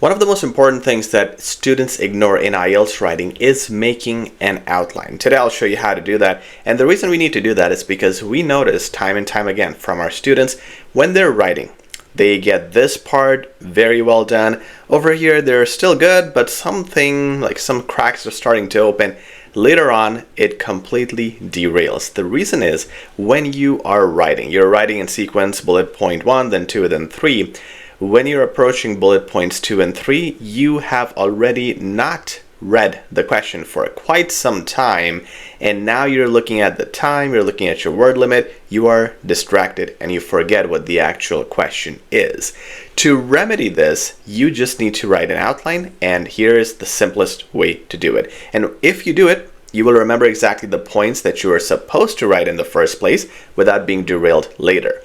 One of the most important things that students ignore in IELTS writing is making an outline. Today I'll show you how to do that, and the reason we need to do that is because we notice time and time again from our students when they're writing, they get this part very well done. Over here they're still good, but something like some cracks are starting to open. Later on, it completely derails. The reason is when you are writing, you're writing in sequence bullet point 1, then 2, then 3. When you're approaching bullet points 2 and 3, you have already not read the question for quite some time, and now you're looking at the time, you're looking at your word limit, you are distracted and you forget what the actual question is. To remedy this, you just need to write an outline, and here is the simplest way to do it. And if you do it, you will remember exactly the points that you were supposed to write in the first place without being derailed later.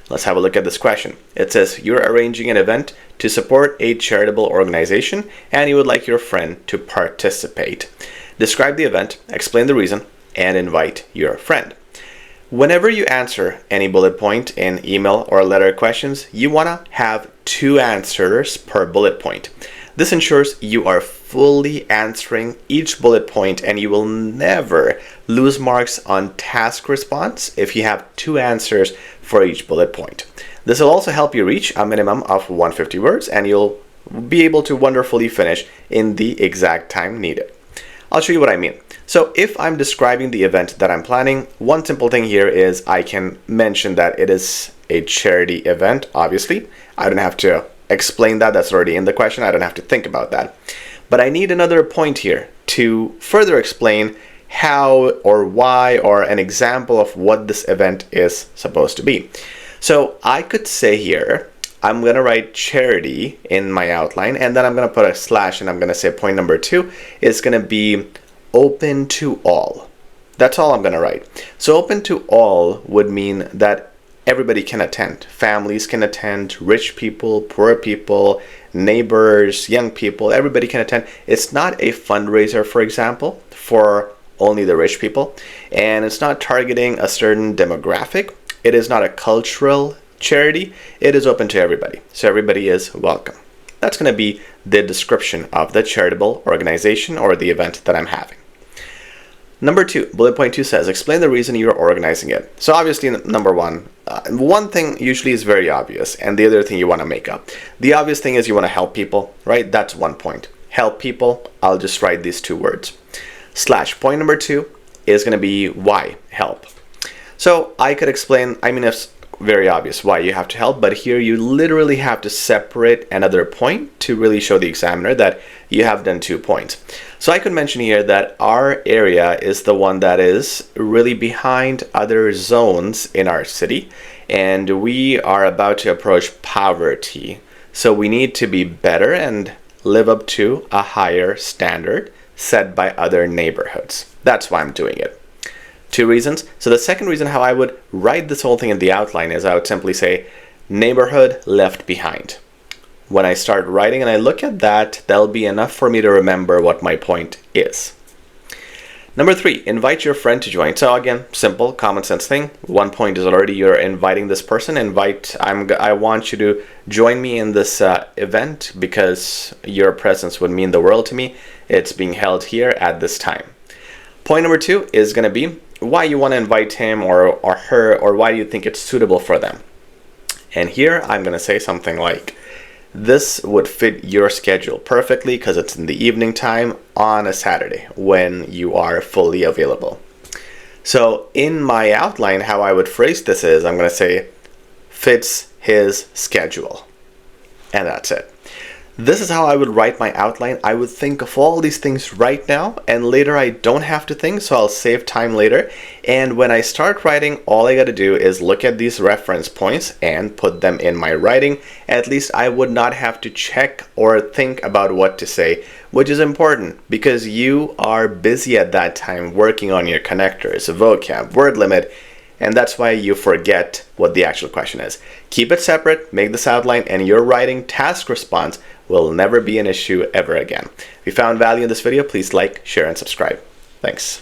Let's have a look at this question. It says you're arranging an event to support a charitable organization and you would like your friend to participate. Describe the event, explain the reason, and invite your friend. Whenever you answer any bullet point in email or letter questions, you want to have 2 answers per bullet point. This ensures you are fully answering each bullet point, and you will never lose marks on task response if you have 2 answers for each bullet point. This will also help you reach a minimum of 150 words, and you'll be able to wonderfully finish in the exact time needed. I'll show you what I mean. So if I'm describing the event that I'm planning, one simple thing here is I can mention that it is a charity event, obviously. I don't have to explain that, that's already in the question, I don't have to think about that. But I need another point here to further explain how or why or an example of what this event is supposed to be. So I could say here, I'm going to write charity in my outline, and then I'm going to put a slash and I'm going to say point number 2 is going to be open to all. That's all I'm going to write. So open to all would mean that everybody can attend. Families can attend, rich people, poor people, neighbors, young people, everybody can attend. It's not a fundraiser, for example, for only the rich people, and it's not targeting a certain demographic. It is not a cultural charity. It is open to everybody, so everybody is welcome. That's going to be the description of the charitable organization or the event that I'm having. Number 2, bullet point 2 says, explain the reason you're organizing it. So obviously, number 1, one thing usually is very obvious, and the other thing you want to make up. The obvious thing is you want to help people, right? That's one point. Help people, I'll just write these 2 words. Slash, point number 2 is going to be why help. So I could explain, it's very obvious why you have to help, but here you literally have to separate another point to really show the examiner that you have done 2 points. So I could mention here that our area is the one that is really behind other zones in our city, and we are about to approach poverty. So we need to be better and live up to a higher standard set by other neighborhoods. That's why I'm doing it. 2 reasons. So the second reason how I would write this whole thing in the outline is I would simply say neighborhood left behind. When I start writing and I look at that, that'll be enough for me to remember what my point is. Number 3, invite your friend to join. So again, simple, common sense thing. 1 point is already you're inviting this person. I want you to join me in this event because your presence would mean the world to me. It's being held here at this time. Point number 2 is going to be why you want to invite him or her, or why you think it's suitable for them. And here I'm going to say something like, this would fit your schedule perfectly because it's in the evening time on a Saturday when you are fully available. So in my outline, how I would phrase this is I'm going to say fits his schedule. And that's it. This is how I would write my outline. I would think of all these things right now, and later I don't have to think, so I'll save time later. And when I start writing, all I got to do is look at these reference points and put them in my writing. At least I would not have to check or think about what to say, which is important because you are busy at that time working on your connectors, vocab, word limit, and that's why you forget what the actual question is. Keep it separate, make this outline, and your writing task response will never be an issue ever again. If you found value in this video, please like, share, and subscribe. Thanks.